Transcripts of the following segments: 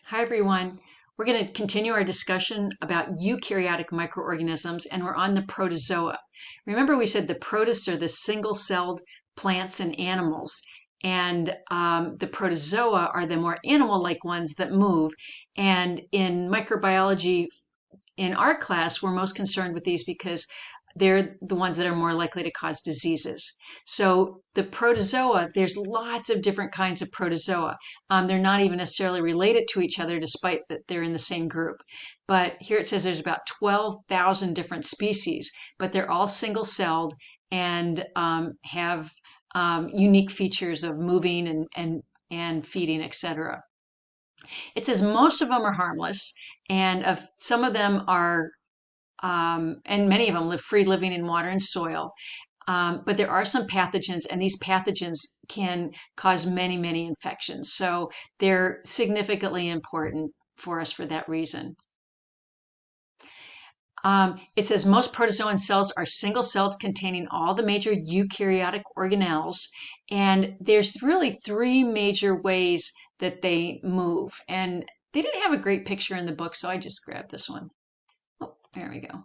Hi, everyone. We're going to continue our discussion about eukaryotic microorganisms, and we're on the protozoa. Remember, we said the protists are the single-celled plants and animals, and the protozoa are the more animal-like ones that move. And in microbiology, in our class, we're most concerned with these because they're the ones that are more likely to cause diseases. So the protozoa, there's lots of different kinds of protozoa. They're not even necessarily related to each other, despite that they're in the same group. But here it says there's about 12,000 different species, but they're all single-celled and have unique features of moving and feeding, etc. It says most of them are harmless, and some of them are, and many of them live free living in water and soil. But there are some pathogens, and these pathogens can cause many, many infections. So they're significantly important for us for that reason. It says most protozoan cells are single cells containing all the major eukaryotic organelles. And there's really three major ways that they move. And they didn't have a great picture in the book, so I just grabbed this one. Oh, there we go.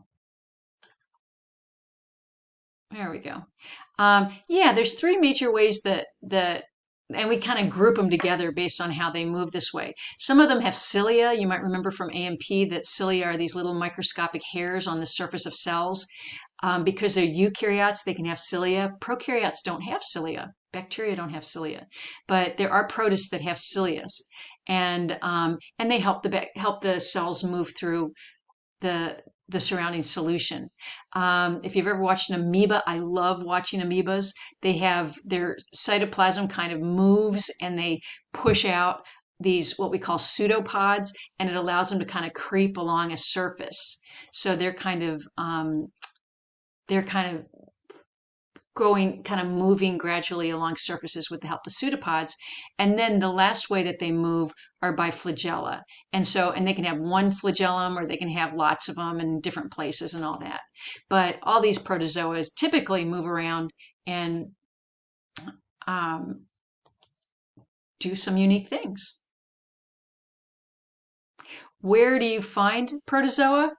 There we go. Yeah, there's three major ways and we kind of group them together based on how they move this way. Some of them have cilia. You might remember from AMP that cilia are these little microscopic hairs on the surface of cells. Because they're eukaryotes, they can have cilia. Prokaryotes don't have cilia. Bacteria don't have cilia, but there are protists that have cilia, and they help the cells move through the the surrounding solution. If you've ever watched an amoeba, I love watching amoebas. They have their cytoplasm kind of moves and they push out these what we call pseudopods, and it allows them to kind of creep along a surface. So they're kind of moving gradually along surfaces with the help of pseudopods. And then the last way that they move are by flagella. And they can have one flagellum or they can have lots of them in different places and all that. But all these protozoas typically move around and um, do some unique things. Where do you find protozoa?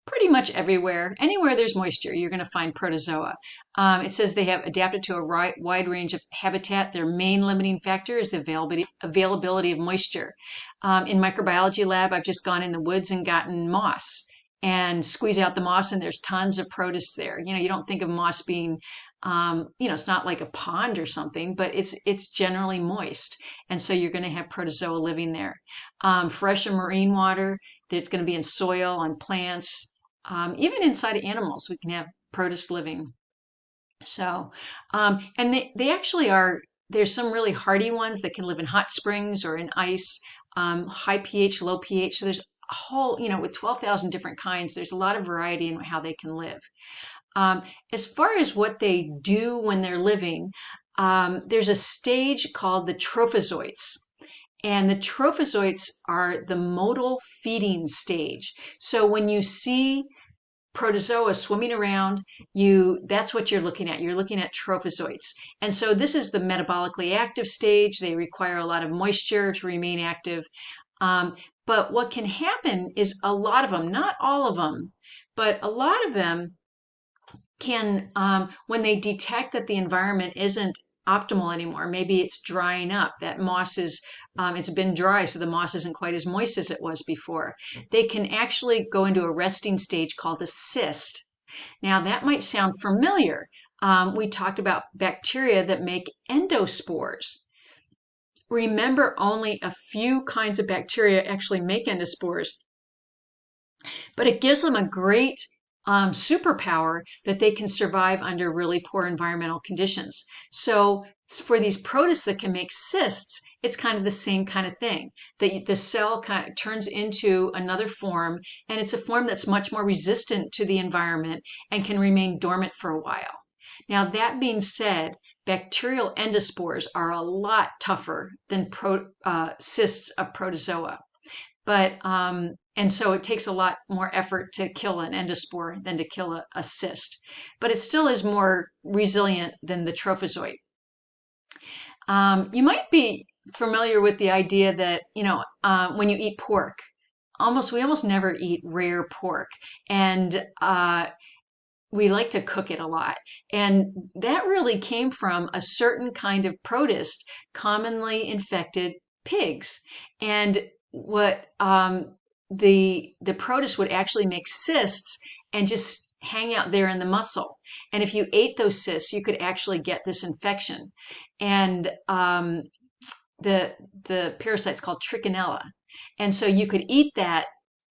Pretty much everywhere. Anywhere there's moisture, you're going to find protozoa. It says they have adapted to a wide range of habitat. Their main limiting factor is the availability of moisture. In microbiology lab, I've just gone in the woods and gotten moss and squeeze out the moss, and there's tons of protists there. You don't think of moss being, it's not like a pond or something, but it's generally moist. And so you're going to have protozoa living there. Fresh and marine water, it's going to be in soil, on plants, even inside of animals, we can have protists living. So, and they actually are, there's some really hardy ones that can live in hot springs or in ice, high pH, low pH. So there's a whole, with 12,000 different kinds, there's a lot of variety in how they can live. As far as what they do when they're living, there's a stage called the trophozoites. And the trophozoites are the motile feeding stage. So when you see protozoa swimming around, that's what you're looking at. You're looking at trophozoites. And so this is the metabolically active stage. They require a lot of moisture to remain active. But what can happen is a lot of them, not all of them, but a lot of them can, when they detect that the environment isn't optimal anymore, maybe it's drying up, that moss it's been dry, so the moss isn't quite as moist as it was before. They can actually go into a resting stage called a cyst. Now, that might sound familiar. We talked about bacteria that make endospores. Remember, only a few kinds of bacteria actually make endospores, but it gives them a great superpower that they can survive under really poor environmental conditions. So for these protists that can make cysts, it's kind of the same kind of thing. The cell kind of turns into another form, and it's a form that's much more resistant to the environment and can remain dormant for a while. Now, that being said, bacterial endospores are a lot tougher than cysts of protozoa. But and so it takes a lot more effort to kill an endospore than to kill a cyst. But it still is more resilient than the trophozoite. You might be familiar with the idea that, when you eat pork, we almost never eat rare pork. And we like to cook it a lot. And that really came from a certain kind of protist commonly infected pigs. And what the protist would actually make cysts and just hang out there in the muscle. And if you ate those cysts, you could actually get this infection. And the parasite's called trichinella. And so you could eat that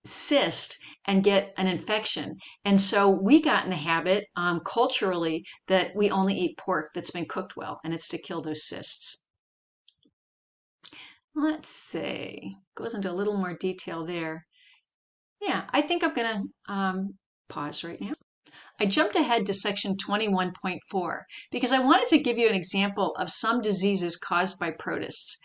cyst and get an infection. And so we got in the habit, culturally, that we only eat pork that's been cooked well, and it's to kill those cysts. Let's see. Goes into a little more detail there. Yeah, I think I'm going to pause right now. I jumped ahead to section 21.4 because I wanted to give you an example of some diseases caused by protists.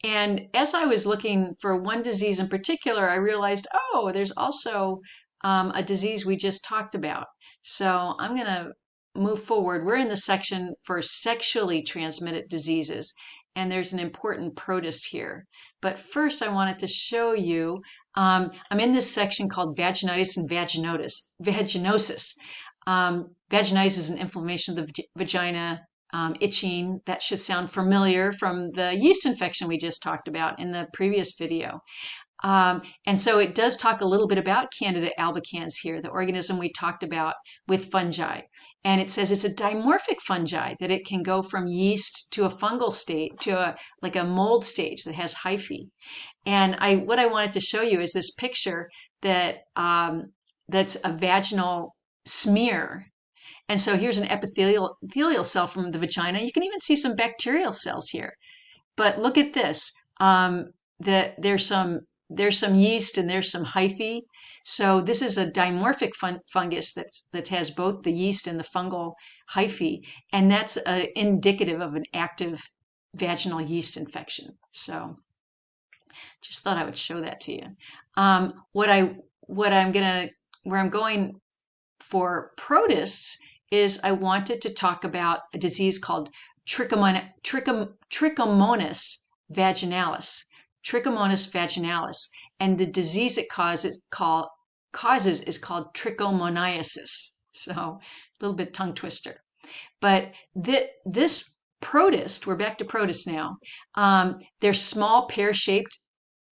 And as I was looking for one disease in particular, I realized, oh, there's also a disease we just talked about. So I'm going to move forward. We're in the section for sexually transmitted diseases, and there's an important protist here. But first, I wanted to show you, I'm in this section called vaginitis and vaginosis. Vaginitis is an inflammation of the vagina, itching. That should sound familiar from the yeast infection we just talked about in the previous video. And so it does talk a little bit about Candida albicans here, the organism we talked about with fungi. And it says it's a dimorphic fungi, that it can go from yeast to a fungal state to like a mold stage that has hyphae. And what I wanted to show you is this picture that that's a vaginal smear. And so here's an epithelial cell from the vagina. You can even see some bacterial cells here. But look at this. There's some yeast and there's some hyphae. So this is a dimorphic fungus that has both the yeast and the fungal hyphae, and that's indicative of an active vaginal yeast infection. So just thought I would show that to you. Where I'm going for protists is I wanted to talk about a disease called Trichomonas vaginalis. Trichomonas vaginalis, and the disease it causes is called trichomoniasis. So a little bit tongue twister. But this protist, we're back to protist now. They're small pear-shaped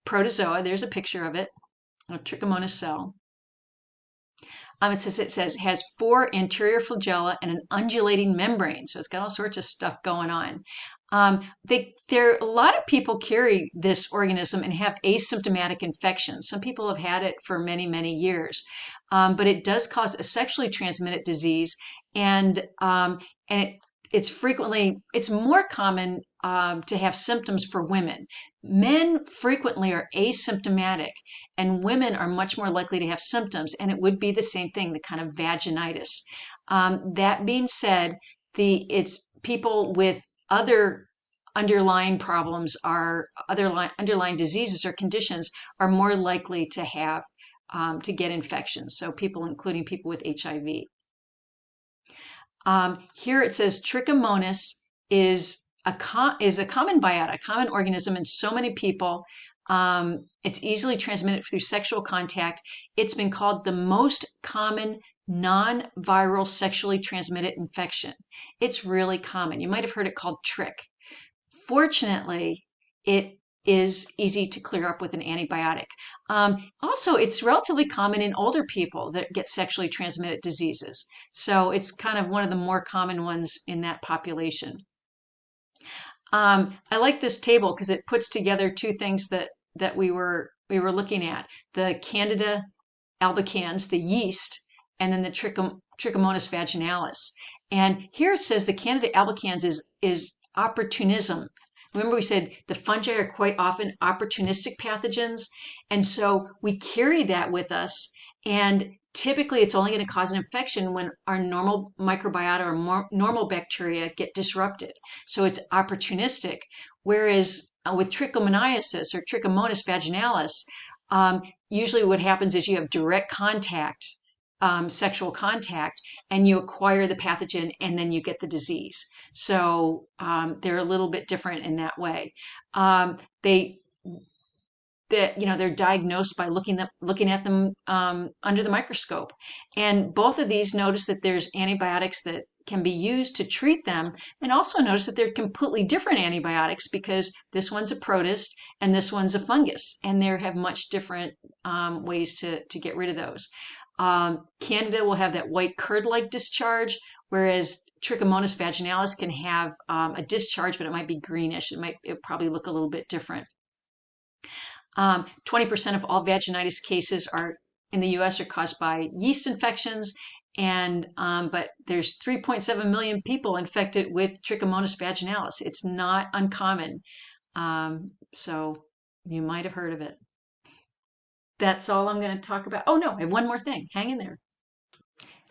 protozoa. There's a picture of it, a trichomonas cell. It says has 4 anterior flagella and an undulating membrane. So it's got all sorts of stuff going on. A lot of people carry this organism and have asymptomatic infections. Some people have had it for many, many years. But it does cause a sexually transmitted disease, and it's more common to have symptoms for women. Men frequently are asymptomatic, and women are much more likely to have symptoms, and it would be the same thing, the kind of vaginitis. That being said, it's people with other underlying problems, underlying diseases or conditions are more likely to have to get infections. So including people with HIV. Here it says Trichomonas is a common biota, a common organism in so many people. It's easily transmitted through sexual contact. It's been called the most common non-viral sexually transmitted infection. It's really common. You might have heard it called trick. Fortunately, it is easy to clear up with an antibiotic. Also, it's relatively common in older people that get sexually transmitted diseases. So it's kind of one of the more common ones in that population. I like this table because it puts together 2 things that we were looking at: the Candida albicans, the yeast, and then the Trichomonas vaginalis. And here it says the Candida albicans is opportunism. Remember we said the fungi are quite often opportunistic pathogens, and so we carry that with us, and typically it's only going to cause an infection when our normal microbiota or normal bacteria get disrupted. So it's opportunistic, whereas with trichomoniasis or Trichomonas vaginalis, usually what happens is you have direct contact, sexual contact, and you acquire the pathogen and then you get the disease. So they're a little bit different in that way. They that they're diagnosed by looking at them under the microscope, and both of these notice that there's antibiotics that can be used to treat them, and also notice that they're completely different antibiotics because this one's a protist and this one's a fungus, and they have much different ways to get rid of those. Candida will have that white curd-like discharge, whereas Trichomonas vaginalis can have a discharge, but it might be greenish. It probably look a little bit different. 20% of all vaginitis cases are in the U.S. are caused by yeast infections, and but there's 3.7 million people infected with Trichomonas vaginalis. It's not uncommon, so you might have heard of it. That's all I'm going to talk about. Oh no, I have one more thing. Hang in there.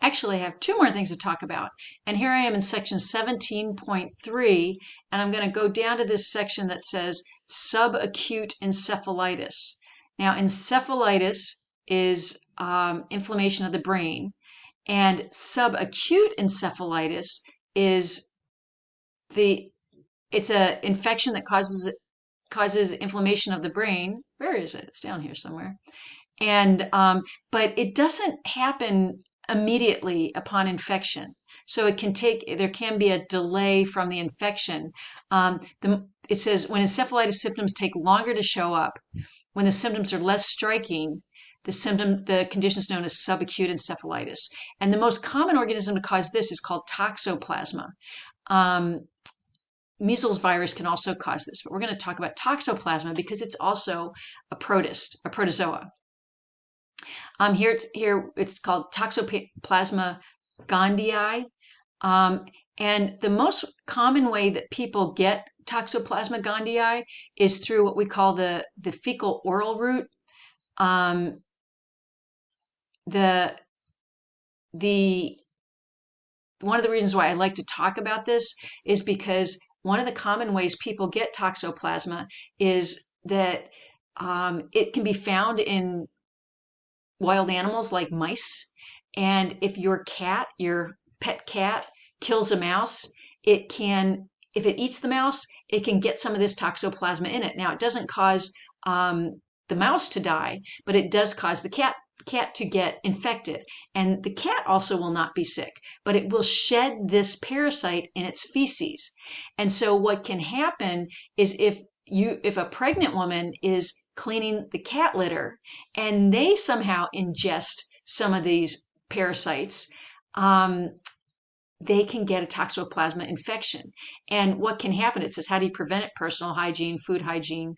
Actually, I have two more things to talk about. And here I am in section 17.3, and I'm going to go down to this section that says subacute encephalitis. Now, encephalitis is inflammation of the brain, and subacute encephalitis is it's an infection that causes inflammation of the brain. Where is it? It's down here somewhere. And but it doesn't happen immediately upon infection. So there can be a delay from the infection. It says when encephalitis symptoms take longer to show up, when the symptoms are less striking, the condition is known as subacute encephalitis. And the most common organism to cause this is called toxoplasma. Measles virus can also cause this, but we're going to talk about toxoplasma because it's also a protozoa. Here it's called Toxoplasma gondii. And the most common way that people get Toxoplasma gondii is through what we call the fecal oral route. The one of the reasons why I like to talk about this is because one of the common ways people get Toxoplasma is that it can be found in wild animals like mice. And if your pet cat, kills a mouse, if it eats the mouse, it can get some of this toxoplasma in it. Now, it doesn't cause the mouse to die, but it does cause the cat to get infected. And the cat also will not be sick, but it will shed this parasite in its feces. And so what can happen is if a pregnant woman is cleaning the cat litter and they somehow ingest some of these parasites, they can get a toxoplasma infection. And what can happen? It says, how do you prevent it? Personal hygiene, food hygiene.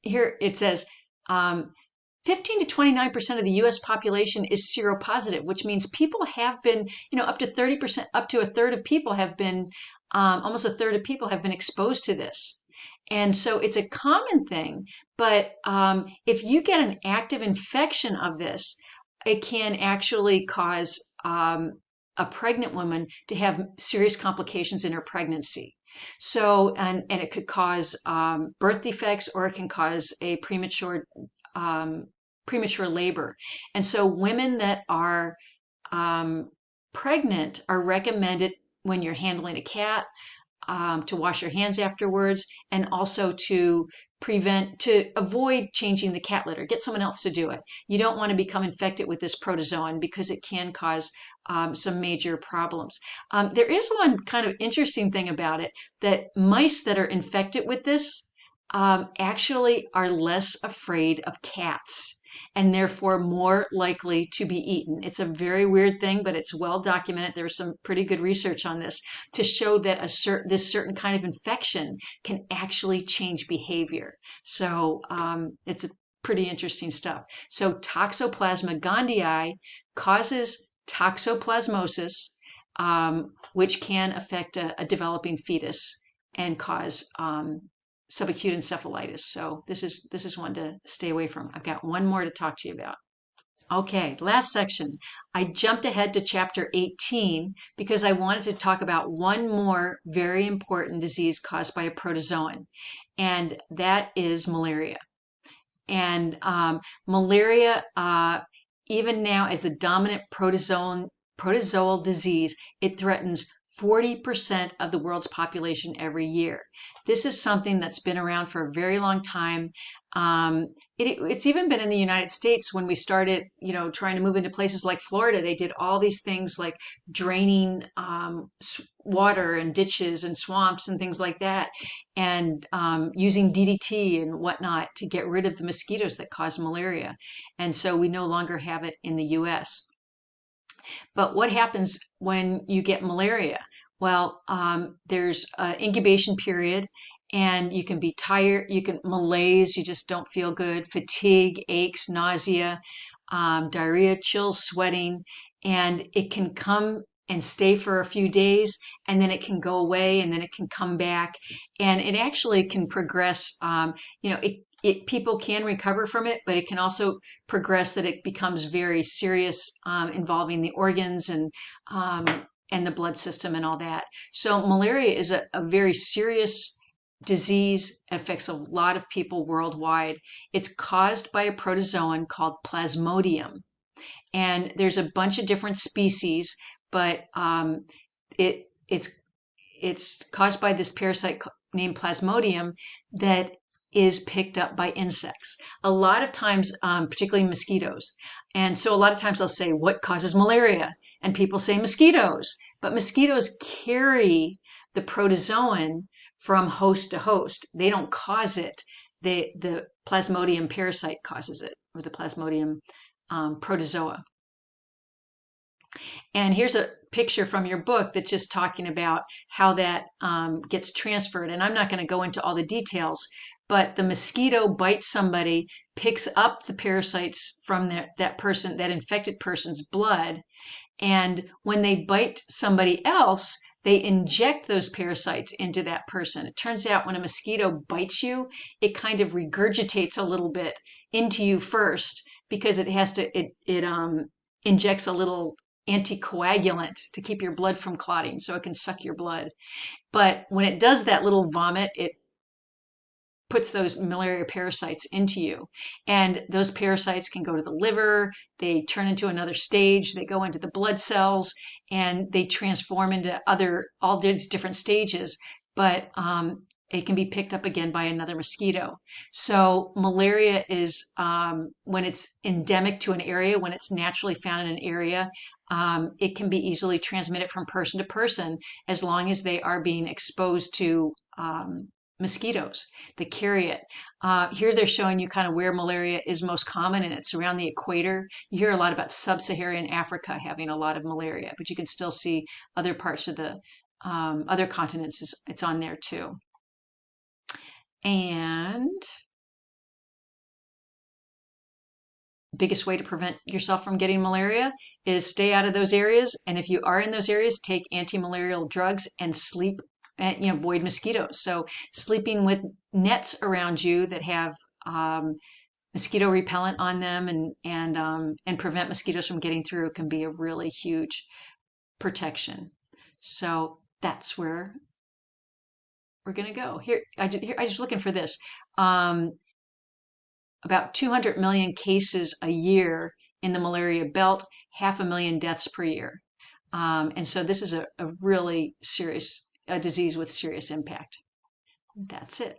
Here it says 15 to 29% of the U.S. population is seropositive, which means people have been, up to 30%, up to a third of people have been, almost a third of people have been exposed to this. And so it's a common thing, but if you get an active infection of this, it can actually cause a pregnant woman to have serious complications in her pregnancy. So, and it could cause birth defects, or it can cause a premature labor. And so women that are pregnant are recommended, when you're handling a cat, to wash your hands afterwards, and also to avoid changing the cat litter. Get someone else to do it. You don't want to become infected with this protozoan because it can cause some major problems. There is one kind of interesting thing about it, that mice that are infected with this actually are less afraid of cats, and therefore more likely to be eaten. It's a very weird thing, but it's well documented. There's some pretty good research on this to show that this certain kind of infection can actually change behavior. So it's pretty interesting stuff. So Toxoplasma gondii causes toxoplasmosis, which can affect a developing fetus and cause subacute encephalitis. So this is one to stay away from. I've got one more to talk to you about. Okay, last section. I jumped ahead to chapter 18 because I wanted to talk about one more very important disease caused by a protozoan, and that is malaria. And malaria, even now as the dominant protozoan protozoal disease. It threatens 40% of the world's population every year. This is something that's been around for a very long time. Um, it's even been in the United States when we started, trying to move into places like Florida. They did all these things like draining water and ditches and swamps and things like that, and using DDT and whatnot to get rid of the mosquitoes that cause malaria. And so we no longer have it in the US. But what happens when you get malaria? Well, there's an incubation period, and you can be tired, you can malaise, you just don't feel good, fatigue, aches, nausea, diarrhea, chills, sweating, and it can come and stay for a few days, and then it can go away, and then it can come back, and it actually can progress. People can recover from it, but it can also progress that it becomes very serious, involving the organs and the blood system and all that. So malaria is a very serious disease. It affects a lot of people worldwide. It's caused by a protozoan called Plasmodium, and there's a bunch of different species, but it it's caused by this parasite named Plasmodium that is picked up by insects. A lot of times, particularly mosquitoes. And so a lot of times they'll say, what causes malaria? And people say mosquitoes. But mosquitoes carry the protozoan from host to host. They don't cause it. The Plasmodium parasite causes it, or the Plasmodium protozoa. And here's a picture from your book that's just talking about how that gets transferred. And I'm not going to go into all the details, but the mosquito bites somebody, picks up the parasites from that infected person's blood. And when they bite somebody else, they inject those parasites into that person. It turns out when a mosquito bites you, it kind of regurgitates a little bit into you first, because it injects a little anticoagulant to keep your blood from clotting, so it can suck your blood. But when it does that little vomit, it puts those malaria parasites into you. And those parasites can go to the liver, they turn into another stage, they go into the blood cells, and they transform into all these different stages. But it can be picked up again by another mosquito. So malaria is, when it's endemic to an area, when it's naturally found in an area, it can be easily transmitted from person to person, as long as they are being exposed to mosquitoes that carry it. Here they're showing you kind of where malaria is most common, and it's around the equator. You hear a lot about sub-Saharan Africa having a lot of malaria, but you can still see other parts of the other continents, it's on there too. And biggest way to prevent yourself from getting malaria is stay out of those areas. And if you are in those areas, take anti-malarial drugs and sleep, and avoid mosquitoes. So sleeping with nets around you that have mosquito repellent on them, and prevent mosquitoes from getting through, can be a really huge protection. So that's where we're going to go. Here, I just looking for this. About 200 million cases a year in the malaria belt, 500,000 deaths per year. And so this is a really serious disease with serious impact. That's it.